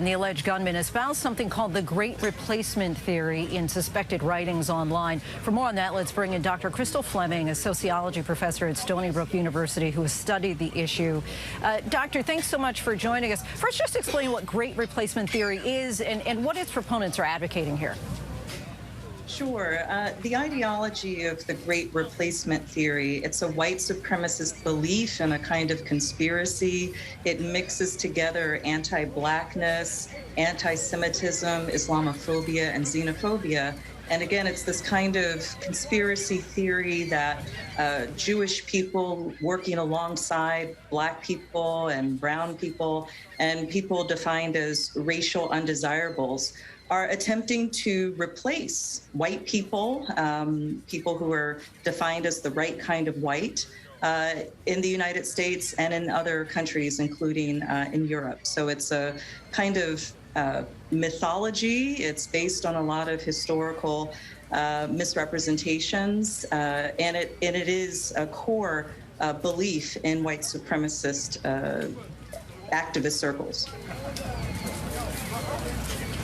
And the alleged gunman espoused something called the Great Replacement Theory in suspected writings online. For more on that, let's bring in Dr. Fleming, a sociology professor at Stony Brook University who has studied the issue. Doctor, thanks so much for joining us. First, just explain what Great Replacement Theory is and what its proponents are advocating here. Sure. The ideology of the Great Replacement Theory, it's a white supremacist belief in a kind of conspiracy. It mixes together anti-Blackness, anti-Semitism, Islamophobia, and xenophobia. And again, it's this kind of conspiracy theory that Jewish people working alongside Black people and brown people and people defined as racial undesirables are attempting to replace white people, people who are defined as the right kind of white in the United States and in other countries, including in Europe. So it's a kind of mythology. It's based on a lot of historical misrepresentations, and it is a core belief in white supremacist activist circles.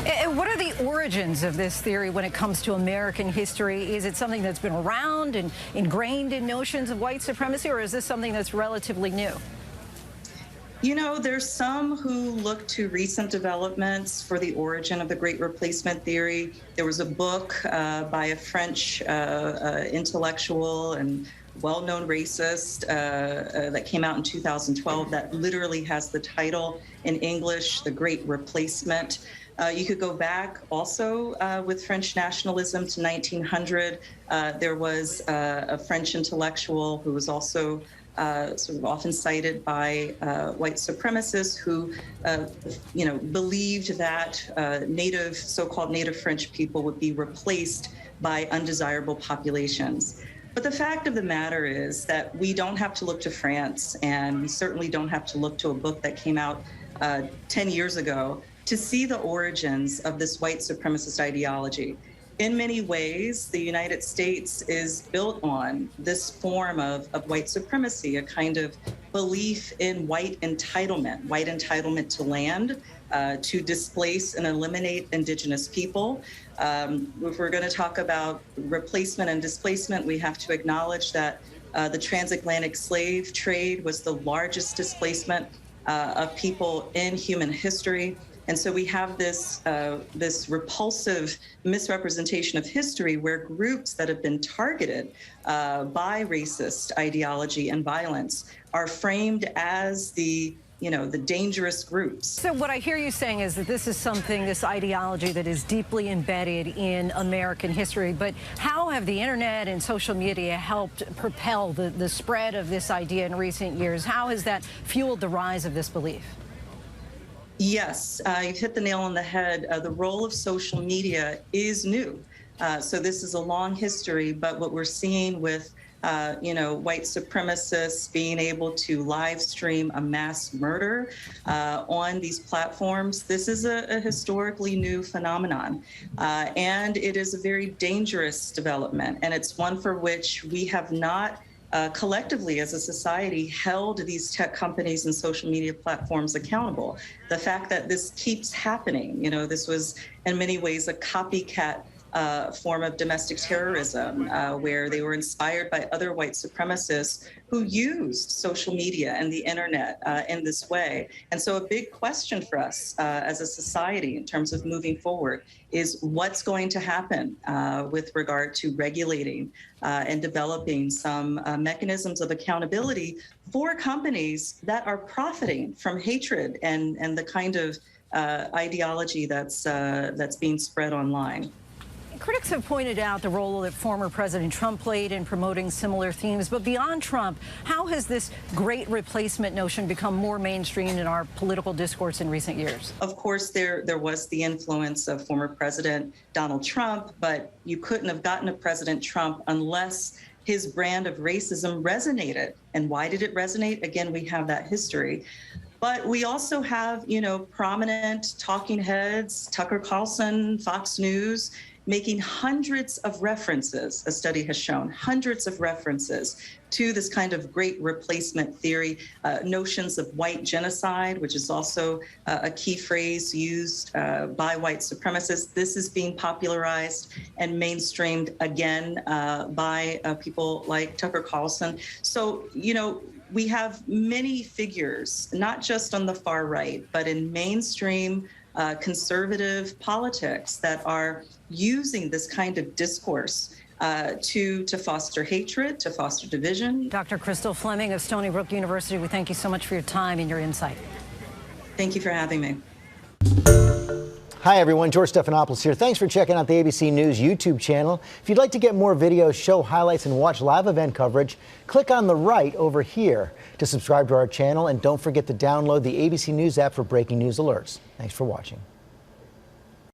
And what are the origins of this theory when it comes to American history? Is it something that's been around and ingrained in notions of white supremacy, or is this something that's relatively new? You know, there's some who look to recent developments for the origin of the Great Replacement Theory. There was a book by a French intellectual and well-known racist that came out in 2012 that literally has the title in English, The Great Replacement. You could go back also with French nationalism to 1900. There was a French intellectual who was also sort of often cited by white supremacists who, believed that so-called native French people would be replaced by undesirable populations. But the fact of the matter is that we don't have to look to France, and we certainly don't have to look to a book that came out 10 years ago to see the origins of this white supremacist ideology. In many ways, the United States is built on this form of white supremacy, a kind of belief in white entitlement to land, to displace and eliminate indigenous people. If we're going to talk about replacement and displacement, we have to acknowledge that the transatlantic slave trade was the largest displacement of people in human history. And so we have this repulsive misrepresentation of history where groups that have been targeted by racist ideology and violence are framed as the dangerous groups. So what I hear you saying is that this is this ideology that is deeply embedded in American history. But how have the internet and social media helped propel the spread of this idea in recent years? How has that fueled the rise of this belief? Yes, you've hit the nail on the head. The role of social media is new. So this is a long history, but what we're seeing with, white supremacists being able to live stream a mass murder on these platforms, this is a historically new phenomenon. And it is a very dangerous development, and it's one for which we have not collectively as a society held these tech companies and social media platforms accountable. The fact that this keeps happening, this was in many ways a copycat form of domestic terrorism, where they were inspired by other white supremacists who used social media and the internet in this way. And so a big question for us as a society in terms of moving forward is what's going to happen with regard to regulating and developing some mechanisms of accountability for companies that are profiting from hatred and the kind of ideology that's being spread online. Critics have pointed out the role that former President Trump played in promoting similar themes. But beyond Trump, how has this great replacement notion become more mainstream in our political discourse in recent years? Of course, there was the influence of former President Donald Trump, but you couldn't have gotten a President Trump unless his brand of racism resonated. And why did it resonate? Again, we have that history. But we also have, prominent talking heads, Tucker Carlson, Fox News, making hundreds of references, a study has shown, hundreds of references to this kind of great replacement theory, notions of white genocide, which is also a key phrase used by white supremacists. This is being popularized and mainstreamed again by people like Tucker Carlson. So, you know, we have many figures, not just on the far right, but in mainstream conservative politics that are using this kind of discourse to foster hatred, to foster division. Dr. Crystal Fleming of Stony Brook University, we thank you so much for your time and your insight. Thank you for having me. Hi, everyone. George Stephanopoulos here. Thanks for checking out the ABC News YouTube channel. If you'd like to get more videos, show highlights, and watch live event coverage, click on the right over here to subscribe to our channel. And don't forget to download the ABC News app for breaking news alerts. Thanks for watching.